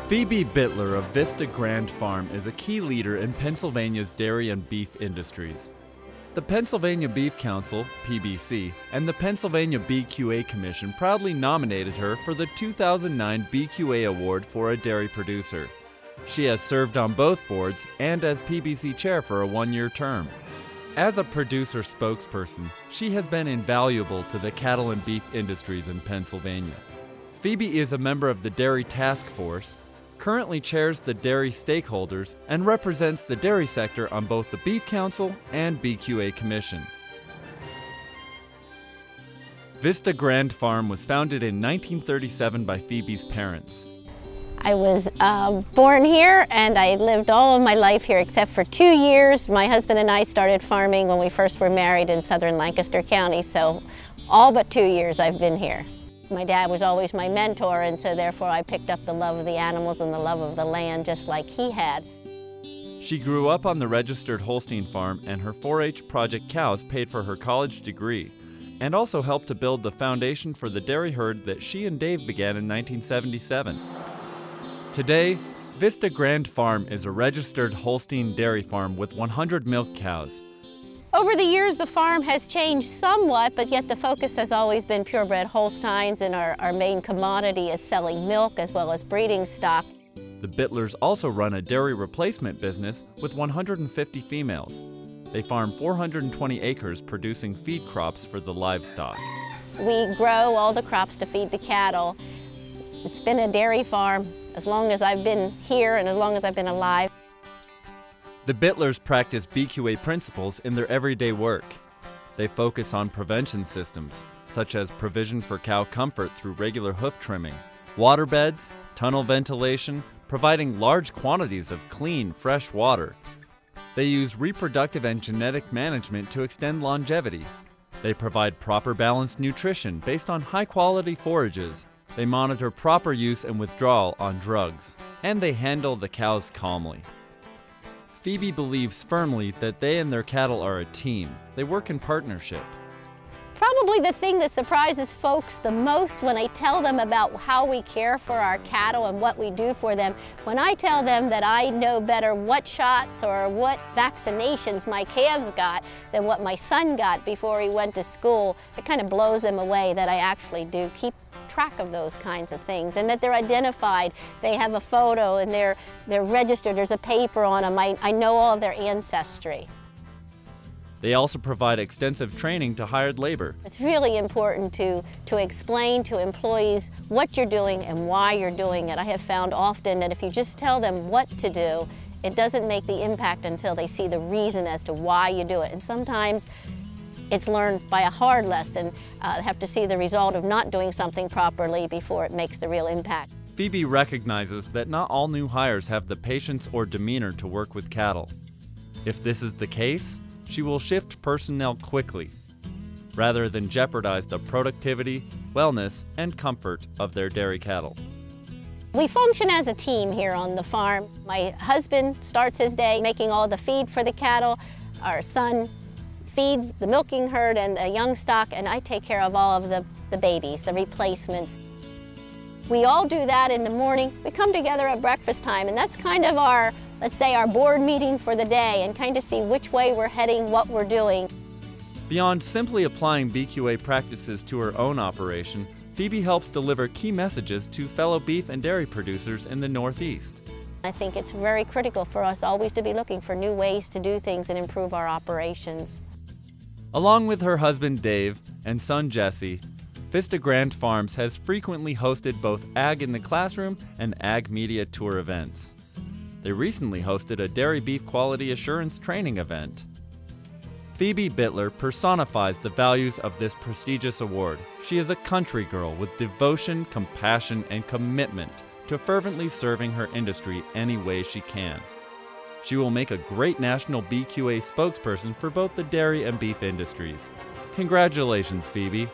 Phoebe Bitler of Vista Grand Farm is a key leader in Pennsylvania's dairy and beef industries. The Pennsylvania Beef Council, PBC, and the Pennsylvania BQA Commission proudly nominated her for the 2009 BQA Award for a Dairy Producer. She has served on both boards and as PBC chair for a one-year term. As a producer spokesperson, she has been invaluable to the cattle and beef industries in Pennsylvania. Phoebe is a member of the Dairy Task Force, currently chairs the dairy stakeholders, and represents the dairy sector on both the Beef Council and BQA Commission. Vista Grand Farm was founded in 1937 by Phoebe's parents. I was born here and I lived all of my life here except for 2 years. My husband and I started farming when we first were married in southern Lancaster County, so all but 2 years I've been here. My dad was always my mentor, and so therefore I picked up the love of the animals and the love of the land just like he had. She grew up on the registered Holstein farm, and her 4-H project cows paid for her college degree and also helped to build the foundation for the dairy herd that she and Dave began in 1977. Today, Vista Grand Farm is a registered Holstein dairy farm with 100 milk cows. Over the years, the farm has changed somewhat, but yet the focus has always been purebred Holsteins, and our main commodity is selling milk as well as breeding stock. The Bitlers also run a dairy replacement business with 150 females. They farm 420 acres producing feed crops for the livestock. We grow all the crops to feed the cattle. It's been a dairy farm as long as I've been here and as long as I've been alive. The Bitlers practice BQA principles in their everyday work. They focus on prevention systems, such as provision for cow comfort through regular hoof trimming, water beds, tunnel ventilation, providing large quantities of clean, fresh water. They use reproductive and genetic management to extend longevity. They provide proper balanced nutrition based on high-quality forages. They monitor proper use and withdrawal on drugs, and they handle the cows calmly. Phoebe believes firmly that they and their cattle are a team. They work in partnership. Probably the thing that surprises folks the most when I tell them about how we care for our cattle and what we do for them, when I tell them that I know better what shots or what vaccinations my calves got than what my son got before he went to school, it kind of blows them away that I actually do keep track of those kinds of things, and that they're identified. They have a photo and they're registered. There's a paper on them. I know all of their ancestry. They also provide extensive training to hired labor. It's really important to explain to employees what you're doing and why you're doing it. I have found often that if you just tell them what to do, it doesn't make the impact until they see the reason as to why you do it. And sometimes it's learned by a hard lesson. Have to see the result of not doing something properly before it makes the real impact. Phoebe recognizes that not all new hires have the patience or demeanor to work with cattle. If this is the case, she will shift personnel quickly, rather than jeopardize the productivity, wellness, and comfort of their dairy cattle. We function as a team here on the farm. My husband starts his day making all the feed for the cattle. Our son feeds the milking herd and the young stock, and I take care of all of the babies, the replacements. We all do that in the morning. We come together at breakfast time, and that's kind of our, let's say, our board meeting for the day, and kind of see which way we're heading, what we're doing. Beyond simply applying BQA practices to her own operation, Phoebe helps deliver key messages to fellow beef and dairy producers in the Northeast. I think it's very critical for us always to be looking for new ways to do things and improve our operations. Along with her husband Dave and son Jesse, Vista Grand Farms has frequently hosted both Ag in the Classroom and Ag Media Tour events. They recently hosted a dairy beef quality assurance training event. Phoebe Bitler personifies the values of this prestigious award. She is a country girl with devotion, compassion, and commitment to fervently serving her industry any way she can. She will make a great national BQA spokesperson for both the dairy and beef industries. Congratulations, Phoebe.